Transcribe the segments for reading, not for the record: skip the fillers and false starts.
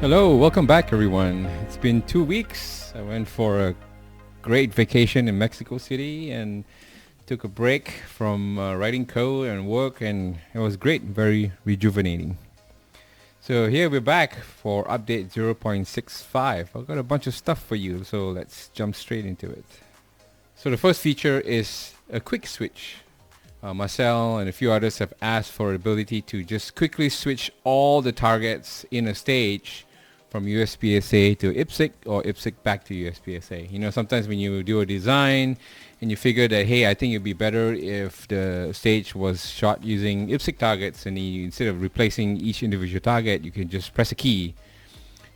Hello, welcome back everyone. It's been 2 weeks. I went for a great vacation in Mexico City and took a break from writing code and work, and it was great, very rejuvenating. So here we're back for update 0.65. I've got a bunch of stuff for you, so let's jump straight into it. So the first feature is a quick switch. Marcel and a few others have asked for the ability to just quickly switch all the targets in a stage from USPSA to IPSC or IPSC back to USPSA. You know, sometimes when you do a design and you figure that, hey, I think it'd be better if the stage was shot using IPSC targets, and instead of replacing each individual target, you can just press a key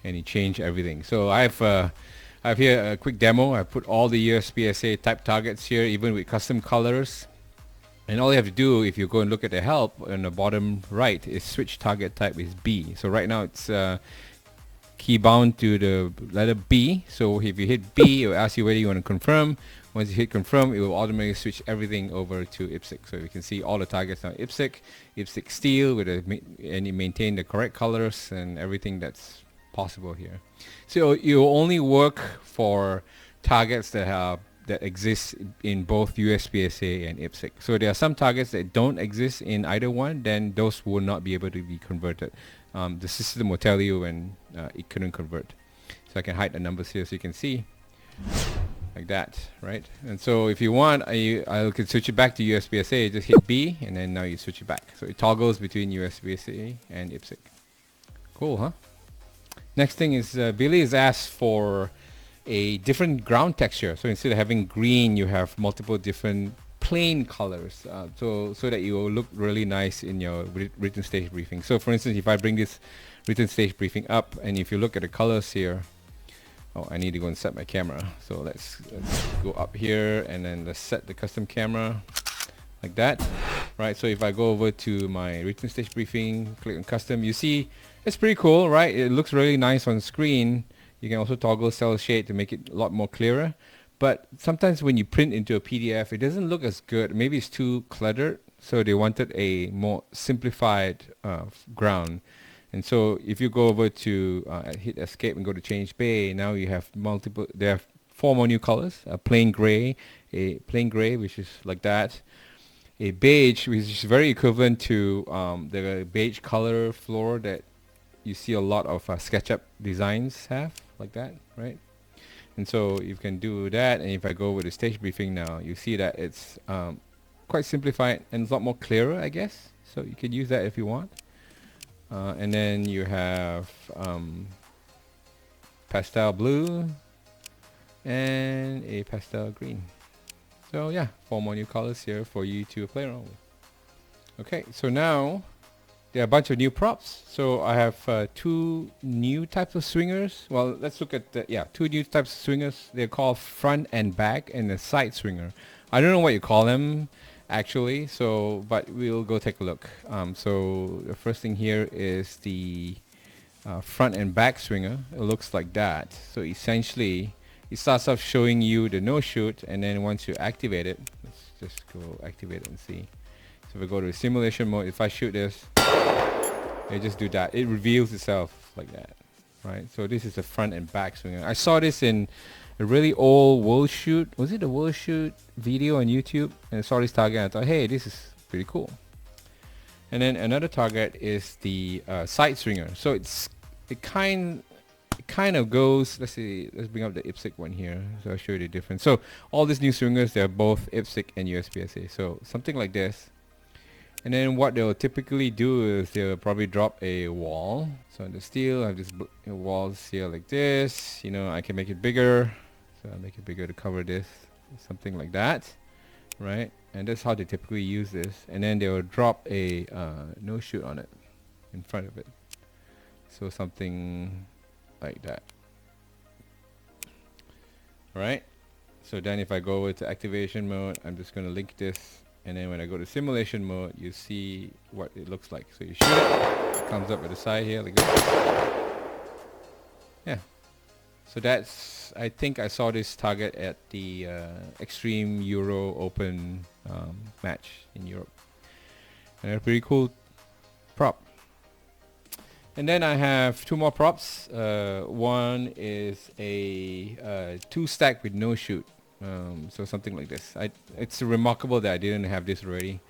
and you change everything. So I have here a quick demo. I put all the USPSA type targets here, even with custom colors. And all you have to do, if you go and look at the help on the bottom right, is switch target type is B. So right now it's key bound to the letter B. So if you hit B, it will ask you whether you want to confirm. Once you hit confirm, it will automatically switch everything over to IPSC. So you can see all the targets now IPSC steel, with and you maintain the correct colors and everything that's possible here. So you only work for targets that exist in both USPSA and IPSC. So there are some targets that don't exist in either one, then those will not be able to be converted. The system will tell you when it couldn't convert. So I can hide the numbers here so you can see like that, right? And so if you want, I can switch it back to USPSA. Just hit B and then now you switch it back. So it toggles between USPSA and IPSC. Cool, huh? Next thing is Billy has asked for a different ground texture. So instead of having green, you have multiple different plain colors, so that you will look really nice in your written stage briefing. So for instance, if I bring this written stage briefing up, and if you look at the colors here, I need to go and set my camera. So let's go up here and then let's set the custom camera like that, right? So if I go over to my written stage briefing, click on custom, you see it's pretty cool, right? It looks really nice on screen. You can also toggle cell shade to make it a lot more clearer. But sometimes when you print into a PDF, it doesn't look as good. Maybe it's too cluttered. So they wanted a more simplified ground. And so if you go over to hit escape and go to change bay, now you have there are 4 more new colors. A plain gray, which is like that. A beige, which is very equivalent to the beige color floor that you see a lot of SketchUp designs have, like that, right? And so you can do that, and if I go with the stage briefing now, you see that it's quite simplified and it's a lot more clearer, I guess. So you can use that if you want. And then you have pastel blue and a pastel green. So yeah, 4 more new colors here for you to play around with. Okay, so now there are a bunch of new props. So I have 2 new types of swingers. Well, let's look at 2 new types of swingers. They're called front and back, and a side swinger. I don't know what you call them actually, so but we'll go take a look. So the first thing here is the front and back swinger. It looks like that. So essentially it starts off showing you the Noshoot, and then once you activate it, let's just go activate it and see. So if we go to simulation mode, if I shoot this, it just do that. It reveals itself like that, right? So this is the front and back swinger. I saw this in a really old World Shoot. Was it a World Shoot video on YouTube? And I saw this target and I thought, hey, this is pretty cool. And then another target is the side swinger. So it kind of goes, let's bring up the IPSC one here, so I'll show you the difference. So all these new swingers, they're both IPSC and USPSA. So something like this. And then what they'll typically do is they'll probably drop a wall. So in the steel, I have this walls here like this. You know, I can make it bigger. So I'll make it bigger to cover this, something like that, right? And that's how they typically use this. And then they'll drop a Noshoot on it, in front of it. So something like that. All right. So then if I go over to activation mode, I'm just going to link this. And then when I go to simulation mode, you see what it looks like. So you shoot it comes up at the side here like this. Yeah. So that's, I think I saw this target at the Extreme Euro Open match in Europe. And a pretty cool prop. And then I have two more props. One is a two stack with Noshoot. So something like this. It's remarkable that I didn't have this already.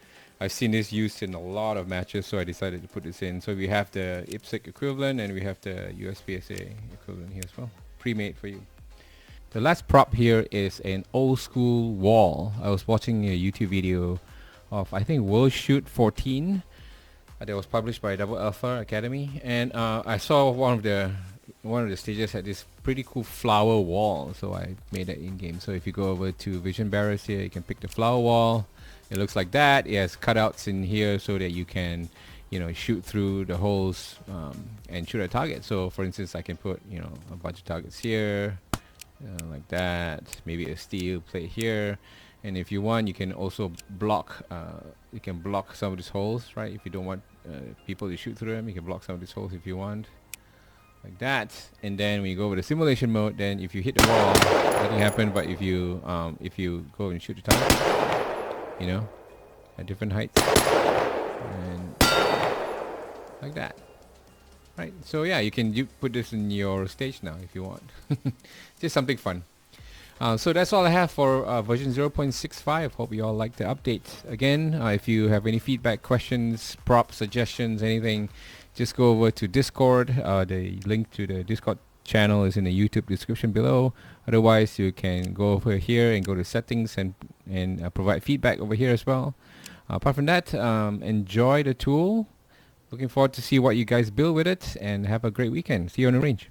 I've seen this used in a lot of matches, so I decided to put this in. So we have the IPSC equivalent and we have the USPSA equivalent here as well, pre-made for you. The last prop here is an old school wall. I was watching a YouTube video of, I think, World Shoot XIV that was published by Double Alpha Academy, and I saw one of the stages had this pretty cool flower wall, so I made that in game. So if you go over to vision barriers here, you can pick the flower wall. It looks like that. It has cutouts in here so that you can, shoot through the holes and shoot a target. So for instance, I can put a bunch of targets here, like that. Maybe a steel plate here. And if you want, you can also block. You can block some of these holes, right? If you don't want people to shoot through them, you can block some of these holes if you want, like that. And then when you go over the simulation mode, then if you hit the wall, nothing happened. But if you go and shoot the target, at different heights, and like that, right? So yeah, you can put this in your stage now if you want. Just something fun. So that's all I have for version 0.65. Hope you all like the update. Again, if you have any feedback, questions, props, suggestions, anything, just go over to Discord. The link to the Discord channel is in the YouTube description below. Otherwise, you can go over here and go to settings and provide feedback over here as well. Apart from that, enjoy the tool. Looking forward to see what you guys build with it, and have a great weekend. See you on the range.